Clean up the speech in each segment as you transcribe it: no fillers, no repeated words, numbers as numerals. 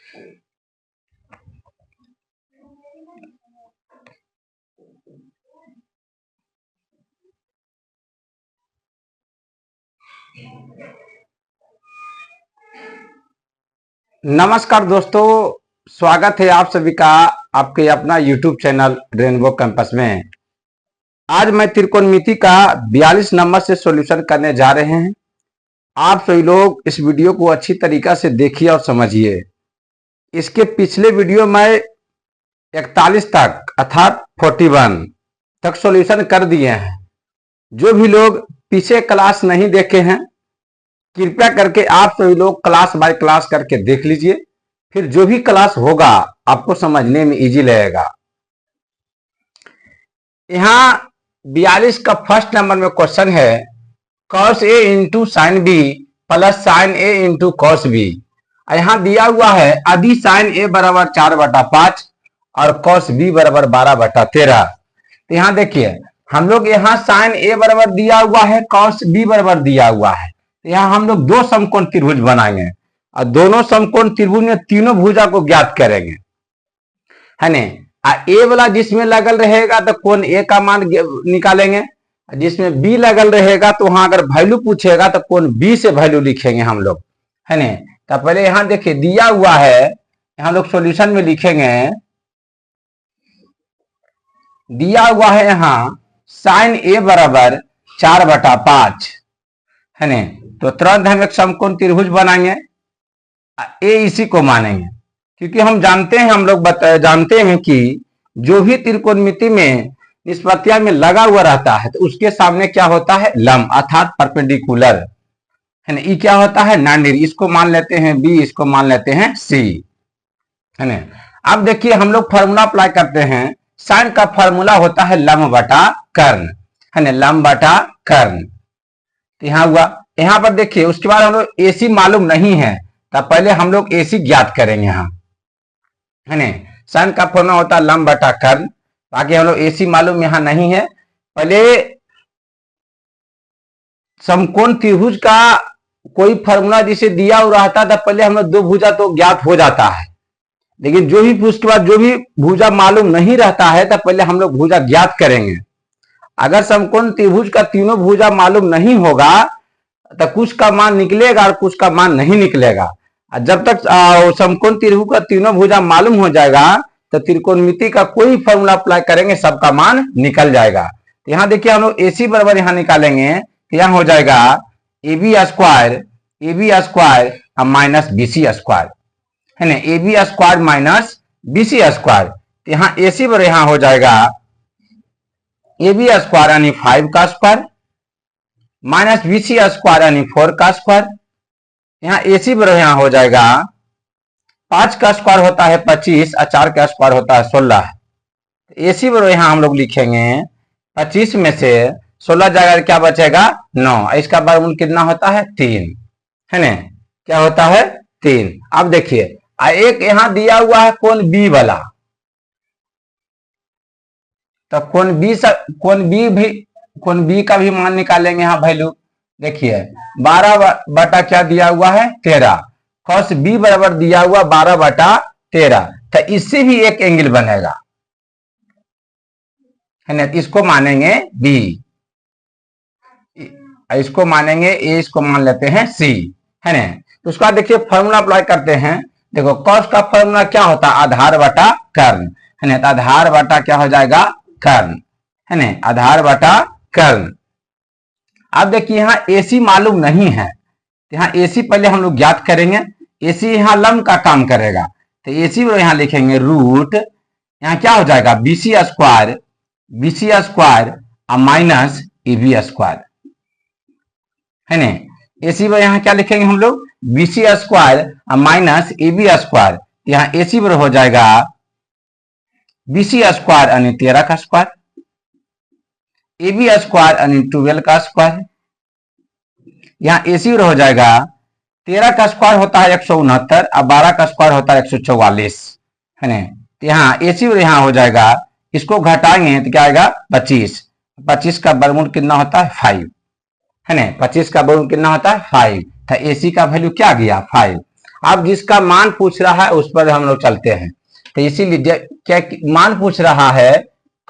नमस्कार दोस्तों, स्वागत है आप सभी का आपके अपना YouTube चैनल रेनबो कैंपस में। आज मैं त्रिकोणमिति का 42 नंबर से सॉल्यूशन करने जा रहे हैं। आप सभी लोग इस वीडियो को अच्छी तरीका से देखिए और समझिए। इसके पिछले वीडियो में 41 तक अर्थात 41 तक सॉल्यूशन कर दिए हैं। जो भी लोग पीछे क्लास नहीं देखे हैं, कृपया करके आप सभी लोग क्लास बाय क्लास करके देख लीजिए, फिर जो भी क्लास होगा आपको समझने में इजी लगेगा। यहां 42 का फर्स्ट नंबर में क्वेश्चन है cos a into sign B plus sine a into cos B. यहां दिया हुआ है आदि साइन a बराबर 4/5 और cos b बराबर 12/13। तो यहां देखिए हम लोग यहाँ साइन a बराबर दिया हुआ है, cos b बराबर दिया हुआ है। यहाँ हम लोग दो समकोण त्रिभुज बनाएंगे और दोनों समकोण त्रिभुज में तीनों भुजा को ज्ञात करेंगे, है ने। ए वाला जिसमें लगल रहेगा तो कोण ए का मान निकालेंगे, जिसमें बी लगल रहेगा तो वहां अगर वैल्यू पूछेगा तो कोण बी से वैल्यू लिखेंगे हम लोग, है ने। तो पहले यहाँ देखिए दिया हुआ है, हम लोग सॉल्यूशन में लिखेंगे। दिया हुआ है यहाँ साइन ए बराबर 4/5, है ने। तो तुरंत हम एक समकोण त्रिभुज बनाएंगे, ए इसी को मानेंगे, क्योंकि हम जानते हैं, हम लोग जानते हैं कि जो भी त्रिकोणमिति में निष्पत्तियां में लगा हुआ रहता है तो उसके सामने क्या होता है, लंब अर्थात परपेंडिकुलर, है ना। ई क्या होता है, नांडीर। इसको मान लेते हैं बी, इसको मान लेते हैं सी, है ना। अब देखिए हम लोग फॉर्मूला अप्लाई करते हैं। साइन का फॉर्मूला होता है लंब बटा कर्ण, है ना, लंब बटा कर्ण। तो यहाँ हुआ, यहाँ पर देखिए उसके बाद हम लोग एसी मालूम नहीं है, तो पहले हम लोग एसी ज्ञात करेंगे यहाँ, है ना। साइन का फॉर्मूला होता है लंब बटा कर्ण, बाकी हम लोग एसी मालूम यहाँ नहीं है। पहले समकोण त्रिभुज का कोई फॉर्मूला जिसे दिया हुआ रहता था, पहले हम लोग दो भुजा तो ज्ञात हो जाता है, लेकिन जो भी उसके बाद जो भी भुजा मालूम नहीं रहता है तो पहले हम लोग भुजा ज्ञात करेंगे। अगर समकोण त्रिभुज का तीनों भुजा मालूम नहीं होगा तो कुछ का मान निकलेगा और कुछ का मान नहीं निकलेगा। जब तक समकोण त्रिभुज का तीनों भुजा मालूम हो जाएगा तो त्रिकोणमिति का कोई फॉर्मूला अप्लाई करेंगे, सबका मान निकल जाएगा। यहाँ देखिए हम लोग एसी बराबर यहाँ निकालेंगे, यहाँ हो जाएगा A B square minus BC square, है ना। A B square minus BC square, यहाँ एसी बराबर यहाँ हो जाएगा ए बी स्क्वायर यानी 5 का स्क्वायर माइनस बीसी स्क्वायर यानी 4 का स्क्वायर। यहाँ एसी बराबर यहाँ हो जाएगा 5 का स्क्वायर होता है 25 और 4 का स्क्वायर होता है 16। एसी बराबर यहाँ हम लोग लिखेंगे 25 में से 16 जाएगा, क्या बचेगा 9। इसका वर्गमूल कितना होता है 3, है ना, क्या होता है 3। अब देखिए एक यहाँ दिया हुआ है कोण बी वाला, तो कोण बी का भी मान निकालेंगे। यहाँ वैल्यू देखिए 12 बटा क्या दिया हुआ है 13, cos बी बराबर दिया हुआ 12/13, तो इससे भी एक एंगल बनेगा, है ना। इसको मानेंगे बी, इसको मानेंगे ए, इसको मान लेते हैं सी, है ना। तो उसका देखिए फॉर्मूला अप्लाई करते हैं। देखो cos का फॉर्मूला क्या होता है, आधार बटा कर्ण, है ना। तो आधार बटा क्या हो जाएगा कर्ण, है ना, आधार बटा कर्ण। अब देखिए यहाँ एसी मालूम नहीं है, यहाँ एसी पहले हम लोग ज्ञात करेंगे। एसी यहाँ लंब का काम करेगा, तो एसी यहाँ लिखेंगे रूट, यहाँ क्या हो जाएगा BC square minus AB square, है ना। एसी पर यहाँ क्या लिखेंगे हम लोग BC square minus AB square. यहाँ एसी पर हो जाएगा बीसी स्क्वायर यानी 13 का स्क्वायर, एबी स्क्वायर यानी 12 का स्क्वायर। यहाँ एसी हो जाएगा 13 का स्क्वायर होता है 169 और 12 का स्क्वायर होता है 144, है ना। तो यहाँ एसी यहाँ हो जाएगा, इसको घटाएंगे तो क्या आएगा 25। 25 का वर्गमूल कितना होता है 5, है ना। 25 का वर्गमूल कितना होता है 5, तो एसी का वैल्यू क्या गया 5। अब जिसका मान पूछ रहा है उस पर हम लोग चलते हैं। तो इसीलिए क्या मान पूछ रहा है,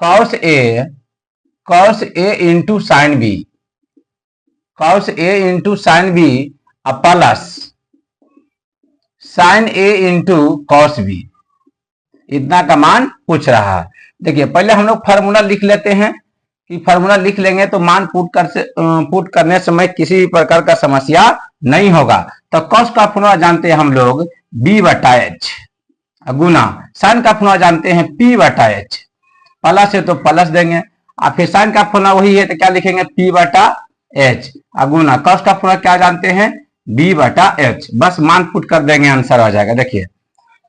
cos A into sign B, cos A into sign B plus sin A into cos B, इतना का मान पूछ रहा है। देखिए पहले हम लोग फार्मूला लिख लेते हैं, कि फार्मूला लिख लेंगे तो मान पुट करने समय किसी भी प्रकार का समस्या नहीं होगा। तो कॉस का फॉर्मूला जानते हैं हम लोग बी बटा एच, गुना साइन का फॉर्मूला जानते हैं पी बटा एच, प्लस है तो प्लस देंगे, और फिर साइन का फॉर्मूला वही है तो क्या लिखेंगे पी बटा एच, गुना कॉस का फॉर्मूला क्या जानते हैं बी बटा एच, बस मान पुट कर देंगे आंसर आ जाएगा। देखिए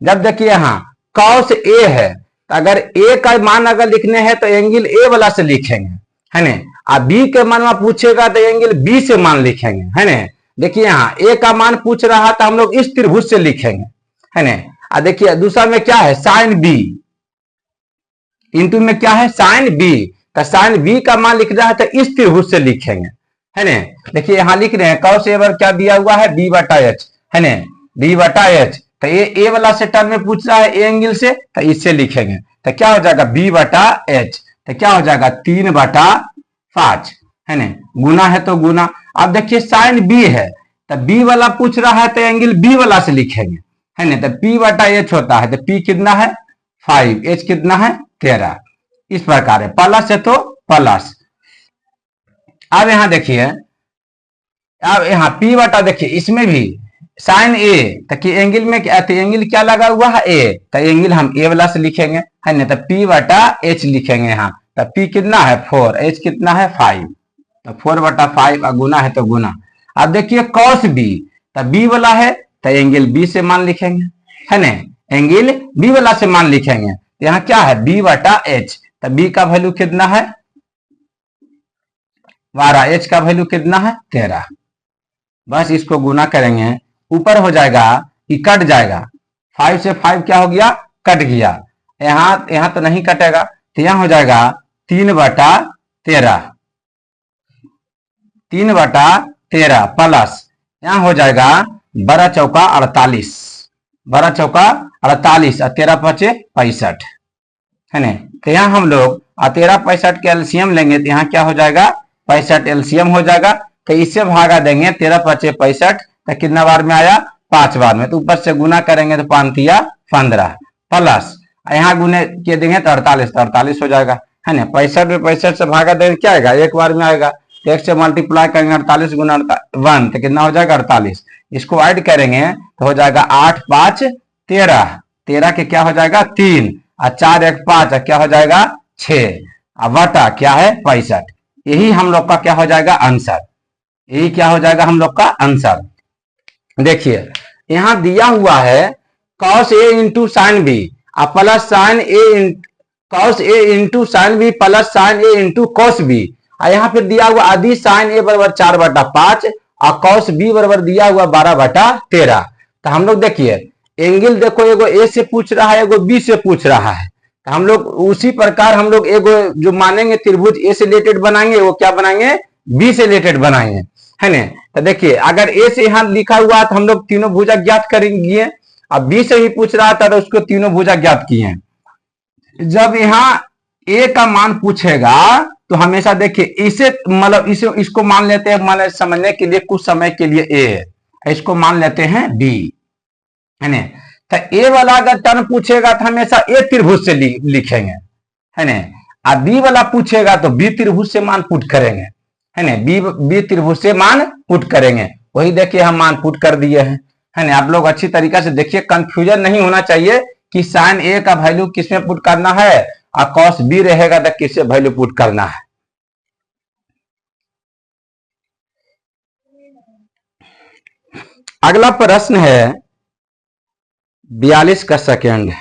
जब देखिए यहाँ कॉस ए है, तो अगर ए का मान अगर लिखने हैं तो एंगल ए वाला से लिखेंगे, है ना, और बी के मान में पूछेगा तो एंगल बी से मान लिखेंगे, है ना। देखिए यहाँ ए का मान पूछ रहा था हम लोग इस त्रिभुज से लिखेंगे, है ना। और देखिए दूसरा में क्या है साइन बी, इंटू में क्या है साइन बी, तो साइन बी का मान लिख रहा है तो इस त्रिभुज से लिखेंगे, है ना। देखिए यहाँ लिख रहे हैं कॉस ए बार क्या दिया हुआ है बी बटा एच, है ना, बी बटा एच, तो ये ए वाला से टर्म में पूछ रहा है ए एंगल से, तो इससे लिखेंगे, तो क्या हो जाएगा बी बटा एच, तो क्या हो जाएगा 3/5, है ना, गुना है तो गुना। अब देखिए साइन बी है, तो बी वाला पूछ रहा है तो एंगल बी वाला से लिखेंगे, है ना, तो पी बटा एच होता है, तो पी कितना है 5, एच कितना है 13, इस प्रकार है, प्लस है तो प्लस। अब यहां देखिए, अब यहाँ पी बटा देखिए इसमें भी साइन ए, ताकि एंगल में क्या, तो एंगल क्या लगा हुआ है ए, तो एंगल हम ए वाला से लिखेंगे, है ना, तो पी बटा एच लिखेंगे यहाँ, तो पी कितना है 4, एच कितना है 5, तो 4/5 गुना है तो गुना। अब देखिए कॉस बी, तो बी वाला है तो एंगल बी से मान लिखेंगे, है ना, एंगल बी वाला से मान लिखेंगे, तो यहाँ क्या है बी बटा एच, तो बी का वैल्यू कितना है 12, एच का वैल्यू कितना है 13, बस इसको गुना करेंगे, ऊपर हो जाएगा कि कट जाएगा, 5 से 5 क्या हो गया कट गया, यहाँ यहाँ तो नहीं कटेगा, तो यहाँ हो जाएगा 3/13, 3/13 प्लस यहाँ हो जाएगा 12×4 48, 12×4 48 और 13×5 65, है ना, तो यहाँ हम लोग 13×65 के एलसीएम लेंगे, तो यहाँ क्या हो जाएगा 65 एलसीएम हो जाएगा, तो इससे भागा देंगे 13×5 65, तो कितना बार में आया 5 बार में, तो ऊपर से गुना करेंगे तो 5×3 = 15 प्लस यहाँ गुने के देंगे तो 48 हो जाएगा, है ना, 65 में 65 से भागा देंगे क्या आएगा एक बार में आएगा, तो एक से मल्टीप्लाई करेंगे 48 गुना 1, तो कितना हो जाएगा 48, इसको ऐड करेंगे तो हो जाएगा 8×5 = 13, 13 के क्या हो जाएगा 3, और 4×1 = 5, क्या हो जाएगा 6, और बटा क्या है 65, यही हम लोग का क्या हो जाएगा आंसर, यही क्या हो जाएगा हम लोग का आंसर। देखिए यहां दिया हुआ है cos A into sign B plus sin A, cos A into sign B plus sin A into cos B, और यहाँ पे दिया हुआ आदि साइन ए बराबर 4/5 और कॉस बी बराबर दिया हुआ 12/13। तो हम लोग देखिए एंगल देखो एगो ए से पूछ रहा है एगो बी से पूछ रहा है, तो हम लोग उसी प्रकार हम लोग एगो जो मानेंगे त्रिभुज ए से रिलेटेड बनाएंगे वो क्या बनाएंगे बी से रिलेटेड बनाएंगे, है ना। तो देखिए अगर ए से यहाँ लिखा हुआ तो हम लोग तीनों भुजा ज्ञात करेंगे, अब बी से ही पूछ रहा था तो उसको तीनों भुजा ज्ञात किए। जब यहाँ ए का मान पूछेगा तो हमेशा देखिए इसे मतलब इसे इसको मान लेते हैं, मान समझने के लिए कुछ समय के लिए ए, इसको मान लेते हैं बी, है ना। तो ए वाला अगर टर्म पूछेगा तो हमेशा ए त्रिभुज से लिखेंगे, है ना, और बी वाला पूछेगा तो बी त्रिभुज से मान पुट करेंगे, है ना, बी त्रिभुज से मान पुट करेंगे, वही देखिए हम मान पुट कर दिए हैं, है ना। आप लोग अच्छी तरीका से देखिए कंफ्यूजन नहीं होना चाहिए कि साइन ए का वैल्यू किसमें पुट करना है और कॉस बी रहेगा तो किससे वैल्यू पुट करना है। अगला प्रश्न है 42 का सेकेंड,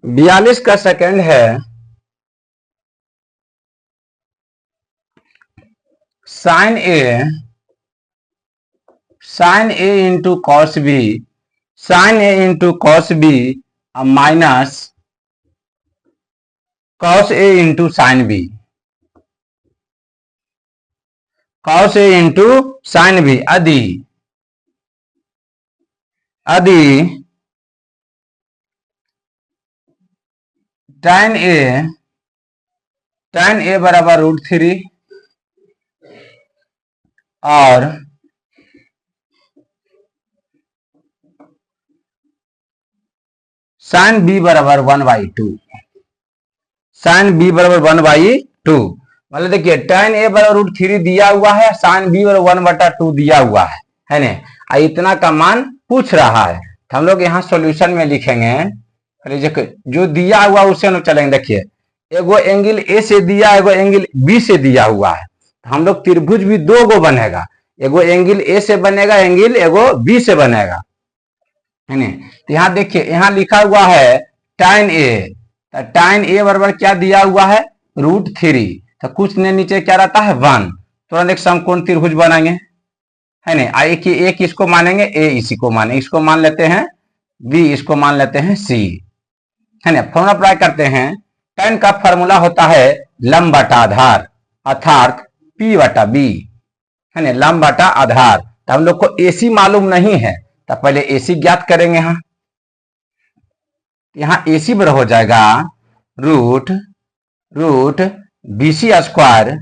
42 का सेकंड है sine A into cos B, sine A into cos B minus cos A into sign B, cos A into sign B यदि tan ए बराबर √3 और साइन बी बराबर 1/2, साइन बी बराबर 1/2। मतलब देखिए tan ए बराबर √3 दिया हुआ है, साइन बी बराबर 1/2 दिया हुआ है ना। इतना का मान पूछ रहा है तो हम लोग यहाँ सॉल्यूशन में लिखेंगे, जो दिया हुआ उसे हम चलेंगे। देखिए एगो एंगल ए से दिया, एगो एंगल बी से दिया हुआ है, तो हम लोग त्रिभुज भी दो गो बनेगा, एगो एंगल ए से बनेगा, एंगल एगो बी से बनेगा, है ना। तो यहाँ देखिए यहाँ लिखा हुआ है tan ए, तो tan ए बराबर क्या दिया हुआ है √3, तो कुछ ने नीचे क्या रहता है 1, तुरंत एक समकोण त्रिभुज बनाएंगे, है ना। एक इसको मानेंगे ए, इसी को माने, इसको मान लेते हैं बी, इसको मान लेते हैं सी, है ना। फॉर्मूला अप्लाई करते हैं। tan का फॉर्मूला होता है लंब बटा आधार अर्थात P/B, है ना, लंब बटा आधार। तो हम लोग को AC मालूम नहीं है तो पहले AC ज्ञात करेंगे। यहाँ AC बराबर हो जाएगा root BC square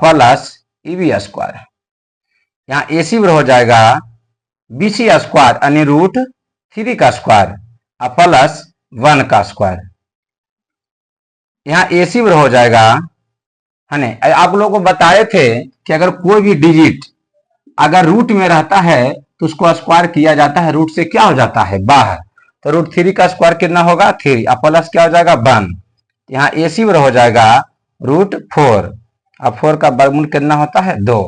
plus EB square. यहाँ AC बराबर हो जाएगा BC स्क्वायर यानी √3 का स्क्वायर प्लस 1 का स्क्वायर। यहाँ AC बराबर हो जाएगा, है ना। आप लोगों को बताए थे कि अगर कोई भी डिजिट अगर रूट में रहता है तो उसको स्क्वायर किया जाता है, रूट से क्या हो जाता है बाहर, तो √3 का स्क्वायर कितना होगा 3 प्लस क्या हो जाएगा 1। यहाँ AC बराबर हो जाएगा √4 और 4 का वर्गमूल कितना होता है 2,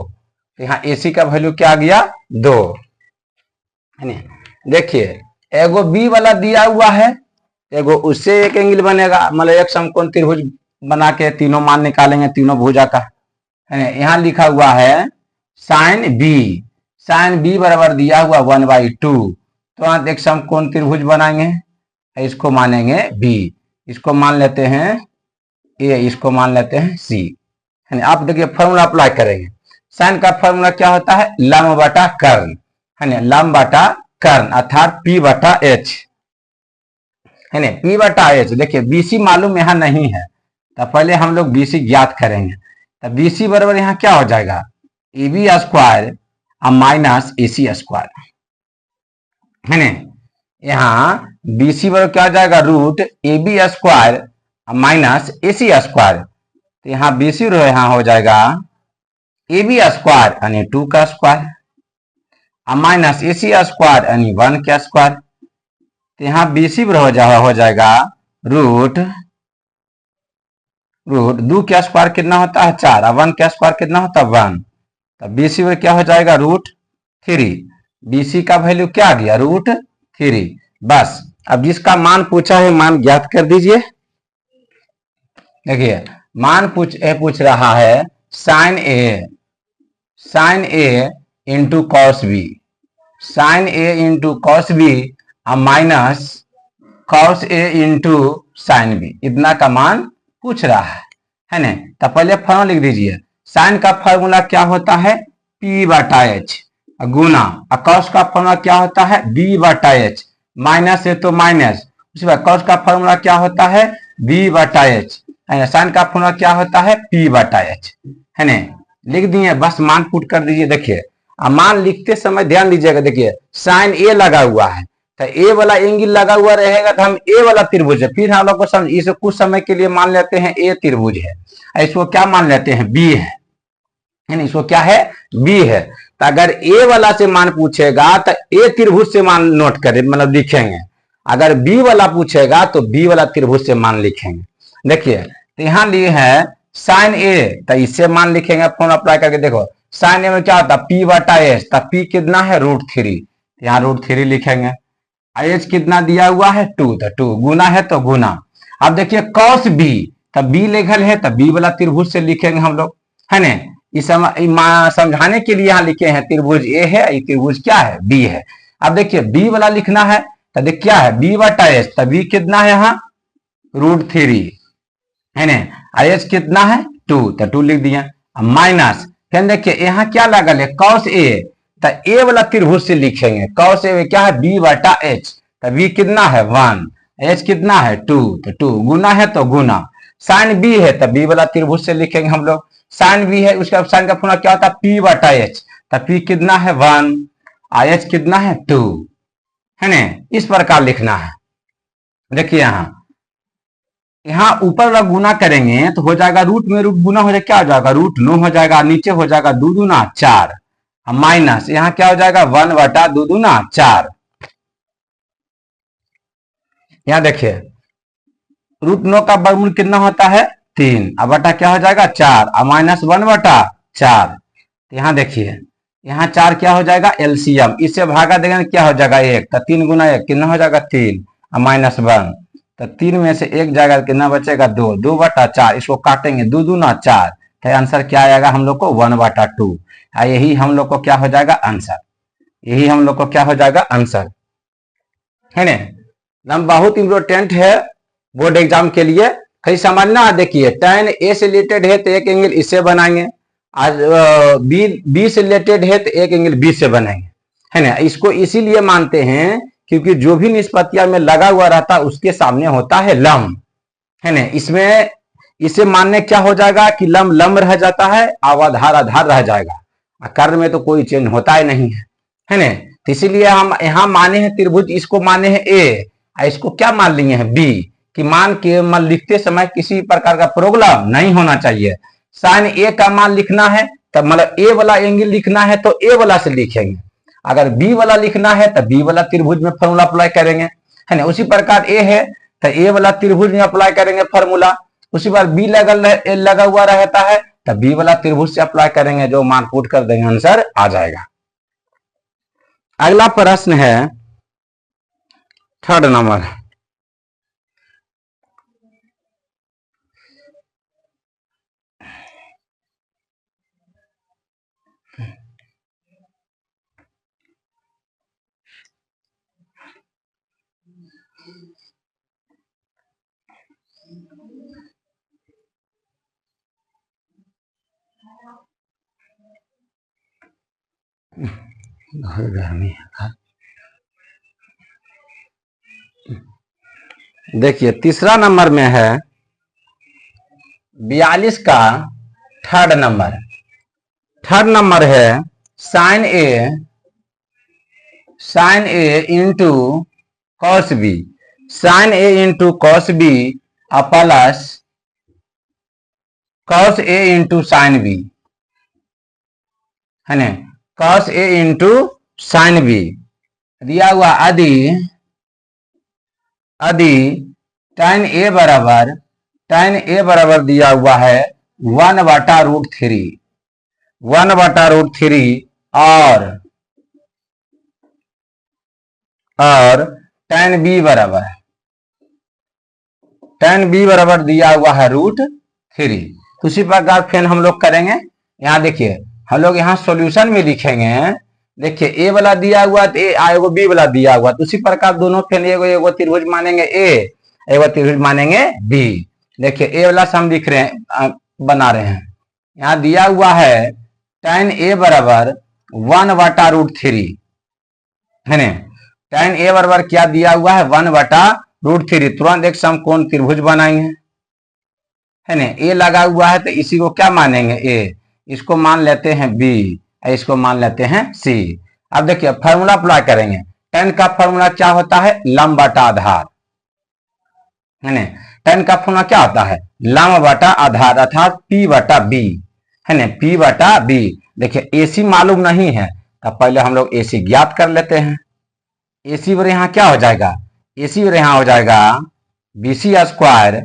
तो यहाँ AC का वैल्यू क्या आ गया 2, है ना। देखिए एगो बी वाला दिया हुआ है, एगो उससे एक एंगल बनेगा, मतलब एक समकोण त्रिभुज बना के तीनों मान निकालेंगे तीनों भुजा का, है ना। यहाँ लिखा हुआ है साइन बी बराबर दिया हुआ 1/2, तो यहाँ एक समकोण त्रिभुज बनाएंगे, इसको मानेंगे बी, इसको मान लेते हैं ए, इसको मान लेते हैं सी, है ना। आप देखिए फॉर्मूला अप्लाई करेंगे। साइन का फॉर्मूला क्या होता है लंब बटा कर्ण, है ना, लंब बटा कर्ण अर्थात P/H, है ना, P/H। देखिए BC मालूम यहाँ नहीं है तो पहले हम लोग BC ज्ञात करेंगे, तो BC बराबर यहाँ क्या हो जाएगा EB square minus AC square, है ना। यहाँ BC बराबर क्या हो जाएगा √AB square minus AC square, तो यहाँ BC यहाँ हो जाएगा AB स्क्वायर यानी 2 का स्क्वायर माइनस AC स्क्वायर यानी 1 का स्क्वायर, तो यहाँ BC बराबर हो जाएगा रूट 2 का स्क्वायर कितना होता है 4 और 1 का स्क्वायर कितना होता है 1, तो BC में क्या हो जाएगा √3। BC का वैल्यू क्या आ गया √3। बस अब जिसका मान पूछा है मान ज्ञात कर दीजिए। देखिए मान पूछ रहा है sine A into cos B, sine A into cos B minus cos A into sign B, इतना का मान पूछ रहा है ना। तो पहले फॉर्मूला लिख दीजिए। साइन का फॉर्मूला क्या होता है P/H गुना, कॉस का फॉर्मूला क्या होता है B/H, माइनस है तो माइनस, उसके बाद कॉस का फॉर्मूला क्या होता है B/H, है ना। साइन का फॉर्मूला क्या होता है P/H, है ना। लिख दिए, बस मान पुट कर दीजिए। देखिए मान लिखते समय ध्यान दीजिएगा, देखिए साइन ए लगा हुआ है तो ए वाला एंगल लगा हुआ रहेगा तो हम ए वाला त्रिभुज है, फिर हम लोग को समझ इसे कुछ समय के लिए मान लेते हैं ए त्रिभुज है, इसको क्या मान लेते हैं बी है ना, इसको क्या है बी है। तो अगर ए वाला से मान पूछेगा तो ए त्रिभुज से मान नोट करें, मतलब लिखेंगे। अगर बी वाला पूछेगा तो बी वाला त्रिभुज से मान लिखेंगे। देखिए तो यहाँ लिए है साइन ए, तो इससे मान लिखेंगे फॉर्मूला अप्लाई करके। देखो साइन ए में क्या होता है P/H, तो P कितना है √3, यहाँ √3 लिखेंगे। एच कितना दिया हुआ है 2, तो 2 गुना है तो गुना। अब देखिए कॉस बी, तब बी लिखल है तब बी वाला त्रिभुज से लिखेंगे हम लोग, है ना। इस समझाने के लिए यहाँ लिखे हैं त्रिभुज ए है, ये त्रिभुज क्या है बी है। अब देखिए बी वाला लिखना है तो देख क्या है बी बटा एच, तब बी कितना है यहाँ √3, है ना। एच कितना है 2, तो 2 लिख दिया। माइनस फिर देखिए यहाँ क्या लगल है कॉस ए, तो ए वाला त्रिभुज से लिखेंगे कॉस ए क्या है बी बटा एच, तो बी कितना है 1, एच कितना है 2, तो 2 गुना है तो गुना। साइन बी है तो बी वाला त्रिभुज से लिखेंगे हम लोग, साइन बी है उसका साइन का फॉर्मूला क्या होता है पी बटा एच, तो पी कितना है 1, एच कितना है 2, है ना। इस प्रकार लिखना है। देखिए यहाँ ऊपर वाला गुना करेंगे तो हो जाएगा रूट में रूट गुना हो जाएगा, क्या हो जाएगा √9 हो जाएगा, नीचे हो जाएगा 2 दूना 4, माइनस यहाँ क्या हो जाएगा 1 बटा 2 दूना 4। यहाँ देखिए √9 का वर्गमूल कितना होता है 3, अब बटा क्या हो जाएगा 4, और माइनस 1 बटा 4। यहाँ देखिए यहाँ 4 क्या हो जाएगा एलसीएम, इससे भागा देंगे क्या हो जाएगा 1, तो 3 गुना 1 कितना हो जाएगा 3, और माइनस 1, तो 3 में से 1 जाएगा कितना बचेगा 2, 2 बटा 4, इसको काटेंगे 2 दूना 4, तो आंसर क्या आएगा हम लोग को 1 बटा 2। यही हम लोग को क्या हो जाएगा आंसर, यही हम लोग को क्या हो जाएगा आंसर, है ना। बहुत इंपॉर्टेंट है बोर्ड एग्जाम के लिए, कहीं समझना। देखिए tan ए से रिलेटेड है तो एक एंगल इससे बनाएंगे, आज बी से रिलेटेड है तो एक एंगल बी से बनाएंगे, है ना। इसको इसीलिए मानते हैं क्योंकि जो भी निष्पत्तियां में लगा हुआ रहता है उसके सामने होता है लंब, है ना। इसमें इसे मानने क्या हो जाएगा कि लंब लंब रह जाता है, आधार आधार रह जाएगा, कर्ण में तो कोई चेंज होता ही नहीं है ना। तो इसीलिए हम यहाँ माने हैं त्रिभुज, इसको माने हैं ए, इसको क्या मान लिए हैं बी, कि मान के मान लिखते समय किसी प्रकार का प्रॉब्लम नहीं होना चाहिए। साइन ए का मान लिखना है तब मतलब ए वाला एंगल लिखना है तो ए वाला से लिखेंगे, अगर बी वाला लिखना है तो बी वाला त्रिभुज में फॉर्मूला अप्लाई करेंगे, है ना। उसी प्रकार ए है तो ए वाला त्रिभुज में अप्लाई करेंगे फॉर्मूला, उसी बार बी लगा हुआ रहता है तो बी वाला त्रिभुज से अप्लाई करेंगे, जो मान पुट कर देंगे आंसर आ जाएगा। अगला प्रश्न है 3rd नंबर। देखिए तीसरा नंबर में है 42 का 3rd नंबर। 3rd नंबर है sine A into cos B, sine A into cos B plus cos A into sign B, है ना। Cos A into sign B दिया हुआ यदि tan ए बराबर दिया हुआ है 1 बटा √3, 1 बटा √3 और tan बी बराबर दिया हुआ है √3। उसी प्रकार फिर हम लोग करेंगे। यहाँ देखिए हम लोग यहाँ सॉल्यूशन में लिखेंगे, देखिए ए वाला दिया हुआ तो ए एगो बी वाला दिया हुआ, तो उसी प्रकार दोनों फिर एगो त्रिभुज मानेंगे ए, एगो त्रिभुज मानेंगे बी। देखिए ए वाला से हम लिख रहे हैं बना रहे हैं, यहाँ दिया हुआ है tan ए बराबर 1 बटा √3, है ना। tan ए बराबर क्या दिया हुआ है 1 बटा √3, तुरंत एक समकोण त्रिभुज बनाएंगे, है ना। ए लगा हुआ है तो इसी को क्या मानेंगे ए, इसको मान लेते हैं बी, इसको मान लेते हैं सी। अब देखिए फार्मूला अप्लाई करेंगे, tan का फार्मूला क्या होता है लंब बटा आधार, है ना। tan का फार्मूला क्या होता है लंब बटा आधार अर्थात p बटा b, है ना, p बटा b। देखिए AC मालूम नहीं है तो पहले हम लोग AC ज्ञात कर लेते हैं। AC पर यहाँ क्या हो जाएगा, AC पर यहाँ हो जाएगा BC square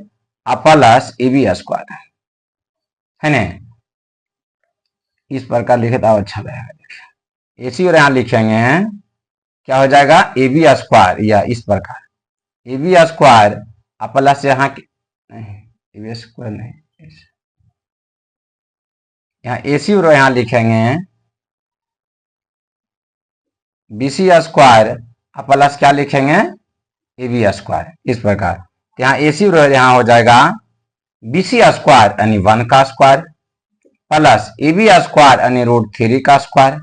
plus AB square, है ना। इस प्रकार लिखे तो अच्छा रहेगा। AC और यहाँ लिखेंगे क्या हो जाएगा ए बी स्क्वायर, या इस प्रकार ए बी स्क्वायर प्लस यहाँ ए बी स्क्वायर नहीं, यहाँ ए सी यहाँ लिखेंगे बी सी स्क्वायर प्लस क्या लिखेंगे ए बी स्क्वायर, इस प्रकार। यहाँ ए सी यहाँ हो जाएगा बी सी स्क्वायर यानी 1 का square plus A B square यानी √3 का स्क्वायर।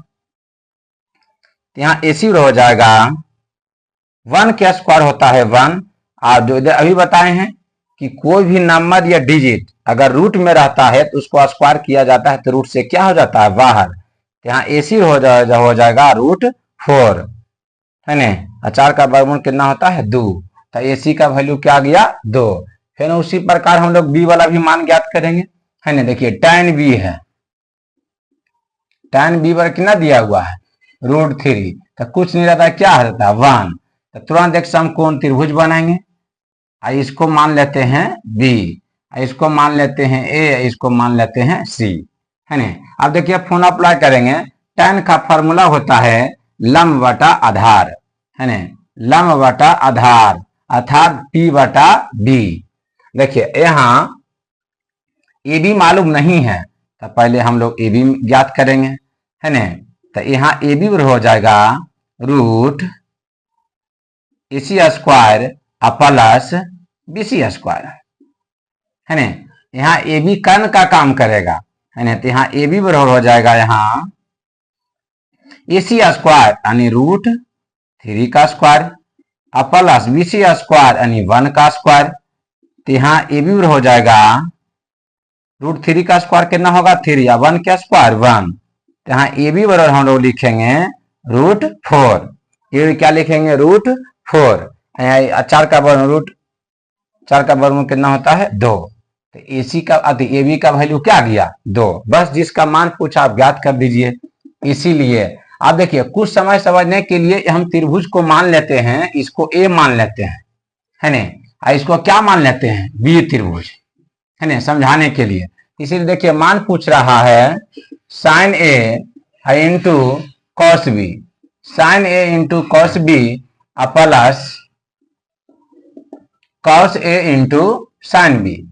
यहाँ ए सी हो जाएगा 1 का स्क्वायर होता है 1, और जो इधर अभी बताए हैं कि कोई भी नंबर या डिजिट अगर रूट में रहता है तो उसको स्क्वायर किया जाता है तो रूट से क्या हो जाता है बाहर। तो यहाँ ए सी हो जाएगा √4 है ना। 4 का वर्गमूल कितना होता है 2, तो ए सी का वैल्यू क्या गया 2। फिर उसी प्रकार हम लोग बी वाला भी मान ज्ञात करेंगे है ना। देखिए tan बी है, tan बी पर कितना दिया हुआ है √3, तो कुछ नहीं रहता है, क्या रहता है 1। तो तुरंत एक समकोण त्रिभुज बनाएंगे। इसको मान लेते हैं बी, इसको मान लेते हैं ए, इसको मान लेते हैं सी है ना। अब देखिए फॉर्मूला अप्लाई करेंगे। tan का फॉर्मूला होता है लंब बटा आधार है ना, लंब बटा आधार अर्थात p बटा b। देखिए यहाँ ए बी मालूम नहीं है तो पहले हम लोग ए बी ज्ञात करेंगे है ना। तो यहाँ ए बी हो जाएगा root A C square plus B C square है ना। यहाँ ए बी कर्ण का काम करेगा है ना, तो यहाँ ए बी बराबर हो जाएगा यहाँ ए सी स्क्वायर यानी √3 का square plus B C square यानी 1 का स्क्वायर। तो यहाँ ए बी हो जाएगा √3 का स्क्वायर कितना होगा 3, या 1 का स्क्वायर 1। तो यहाँ ए बी बराबर हम लोग लिखेंगे √4, ये क्या लिखेंगे √4। 4 का वर्गमूल कितना होता है 2। तो ए सी का ए बी का वैल्यू क्या गया 2। बस जिसका मान पूछा आप ज्ञात कर दीजिए। इसीलिए आप देखिए कुछ समय समझने के लिए हम त्रिभुज को मान लेते हैं, इसको ए मान लेते हैं है ना, इसको क्या मान लेते हैं बी त्रिभुज है ना, समझाने के लिए। इसीलिए देखिए मान पूछ रहा है sin a into cos B, sin a into cos B plus cos a into sign B.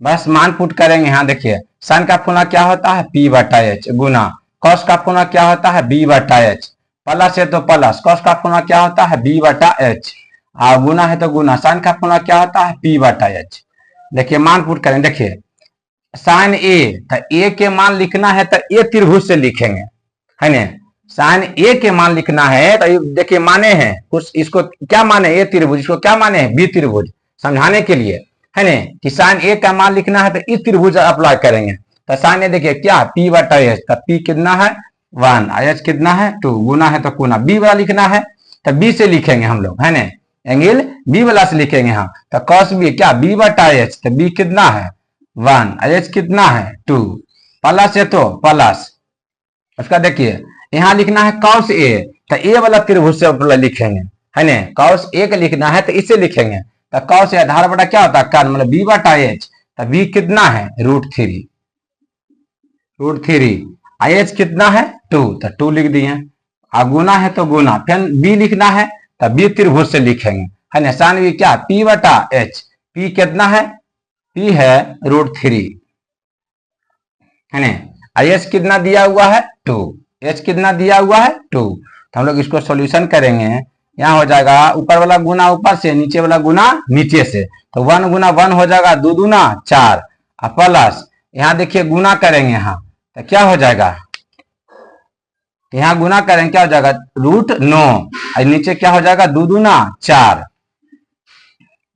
बस मान पुट करेंगे। यहाँ देखिए साइन का फॉर्मूला क्या होता है p बटा h गुना cos का फॉर्मूला क्या होता है b बटा h, प्लस है तो प्लस cos का फॉर्मूला क्या होता है b बटा h, और गुना है तो गुना साइन का फॉर्मूला क्या होता है p बटा h। देखिए मान पुट करें। देखिए साइन ए, तो ए के मान लिखना है तो ए त्रिभुज से लिखेंगे है ना। साइन ए के मान लिखना है तो देखिए माने हैं कुछ, इसको क्या माने ए त्रिभुज, इसको क्या माने हैं बी त्रिभुज, समझाने के लिए है ना कि साइन ए का मान लिखना है तो इस त्रिभुज अप्लाई करेंगे। तो साइन ए देखिए क्या p बटा एच, तो p कितना है 1, एच कितना है 2, गुना है तो गुना। बी वाला लिखना है तो बी से लिखेंगे हम लोग है ना, एंगल बी वाला से लिखेंगे। हाँ तो कॉस बी क्या b बटा एच, तो b कितना है 1, एच कितना है 2, प्लस है तो प्लस। उसका देखिए यहाँ लिखना है कॉस ए, तो ए वाला त्रिभुज से लिखेंगे है ना। कॉस ए का लिखना है तो इससे लिखेंगे। तो कॉस ए आधार बटा क्या होता है कर्ण, मतलब बी बटा एच, तो बी कितना है √3, एच कितना है 2, तो 2 लिख दिए। और गुना है तो गुना, फिर बी लिखना है तो बी त्रिभुज से लिखेंगे है ना। साइन बी क्या p बटा एच, p कितना है p है √3 है ना। एच कितना दिया हुआ है 2, एच कितना दिया हुआ है 2। तो हम लोग इसको सॉल्यूशन करेंगे। यहाँ हो जाएगा ऊपर वाला गुना ऊपर से, नीचे वाला गुना नीचे से, तो 1 गुना 1 हो जाएगा 2 दूना 4, प्लस यहाँ देखिए गुना करेंगे यहाँ तो क्या हो जाएगा, यहाँ गुना करेंगे क्या हो जाएगा √9, और नीचे क्या हो जाएगा 2 दूना 4,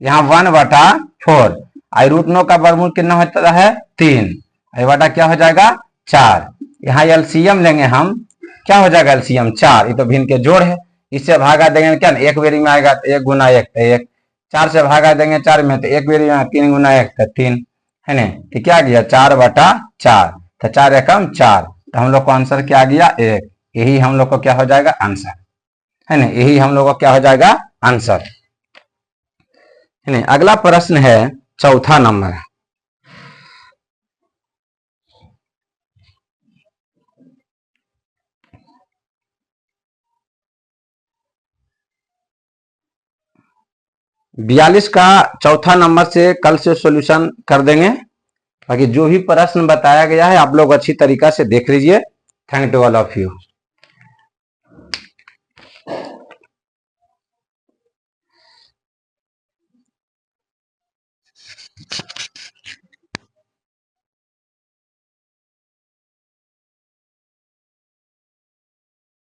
यहाँ 1 बटा 4, और √9 का वर्गमूल कितना होता है 3, बटा क्या हो जाएगा 4। यहाँ एलसीएम लेंगे हम, क्या हो जाएगा एलसीएम 4, ये तो भिन्न के जोड़ है, इससे भागा देंगे क्या ना, एक बेरी में आएगा तो 1 गुना 1 तो 1, 4 से भागा देंगे 4 में तो 1 बेरी में 3 गुना 1 तो 3 है ना। तो क्या गया 4 बटा 4, तो 4 एकम 4, तो हम लोग को आंसर क्या गया 1। यही हम लोग को क्या हो जाएगा आंसर है ना, यही हम लोग को क्या हो जाएगा आंसर है ना। अगला प्रश्न है चौथा नंबर। 42 का चौथा नंबर से कल से सॉल्यूशन कर देंगे। बाकी जो भी प्रश्न बताया गया है आप लोग अच्छी तरीका से देख लीजिए। Thank you all of you.